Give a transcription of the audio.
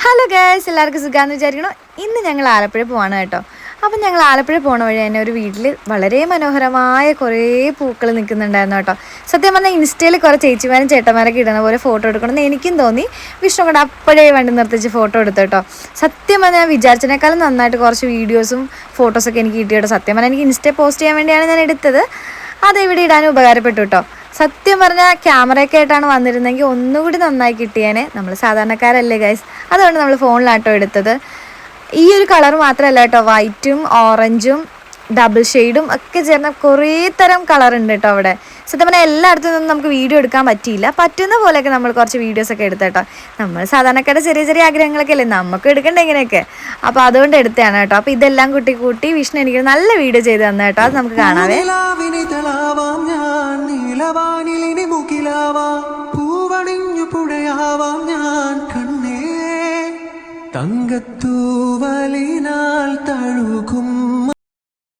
Hello guys, എല്ലാവർക്കും സുഖാന്ന് വിചാരിക്കണം. ഇന്ന് ഞങ്ങൾ ആലപ്പുഴ പോവാണ് കേട്ടോ. അപ്പം ഞങ്ങൾ ആലപ്പുഴ പോണ വഴി തന്നെ ഒരു വീട്ടിൽ വളരെ മനോഹരമായ കുറേ പൂക്കൾ നിൽക്കുന്നുണ്ടായിരുന്നു കേട്ടോ. സത്യം പറഞ്ഞാൽ ഇൻസ്റ്റയിൽ കുറേ ചേച്ചിമാരും ചേട്ടന്മാരൊക്കെ ഇടുന്ന പോലെ ഫോട്ടോ എടുക്കണമെന്ന് എനിക്കും തോന്നി. വിഷ്ണു കൂടെ അപ്പോഴേ വണ്ടി നിർത്തിച്ച് ഫോട്ടോ എടുത്തു കേട്ടോ. സത്യം പറഞ്ഞാൽ ഞാൻ വിചാരിച്ചതിനേക്കാളും നന്നായിട്ട് കുറച്ച് വീഡിയോസും ഫോട്ടോസൊക്കെ എനിക്ക് കിട്ടി കേട്ടോ. സത്യം പറഞ്ഞാൽ എനിക്ക് ഇൻസ്റ്റയിൽ പോസ്റ്റ് ചെയ്യാൻ വേണ്ടിയാണ് ഞാൻ എടുത്തത്. അതെവിടെ ഇടാനും ഉപകാരപ്പെട്ടു കേട്ടോ. സത്യം പറഞ്ഞാൽ ക്യാമറയൊക്കെ ആയിട്ടാണ് വന്നിരുന്നെങ്കിൽ ഒന്നുകൂടി നന്നായി കിട്ടിയേനെ. നമ്മൾ സാധാരണക്കാരല്ലേ ഗൈസ്, അതുകൊണ്ട് നമ്മൾ ഫോണിലാട്ടോ എടുത്തത്. ഈ ഒരു കളർ മാത്രമല്ല കേട്ടോ, വൈറ്റും ഓറഞ്ചും ഡബിൾ ഷെയ്ഡും ഒക്കെ ചേർന്ന കുറേ തരം കളർ ഉണ്ട് കേട്ടോ അവിടെ. സത്യം പറഞ്ഞാൽ എല്ലായിടത്തു നിന്നും നമുക്ക് വീഡിയോ എടുക്കാൻ പറ്റിയില്ല. പറ്റുന്ന പോലെയൊക്കെ നമ്മൾ കുറച്ച് വീഡിയോസൊക്കെ എടുത്തേട്ടോ. നമ്മൾ സാധാരണക്കാരുടെ ചെറിയ ചെറിയ ആഗ്രഹങ്ങളൊക്കെ അല്ലേ നമുക്ക് എടുക്കണ്ടേ ഇങ്ങനെയൊക്കെ. അപ്പോൾ അതുകൊണ്ട് എടുത്തതാണ് കേട്ടോ. അപ്പോൾ ഇതെല്ലാം കൂട്ടി വിഷ്ണു എനിക്ക് നല്ല വീഡിയോ ചെയ്ത് തന്നു കേട്ടോ. അത് നമുക്ക് കാണാവേ. തങ്കത്തൂവലിനാ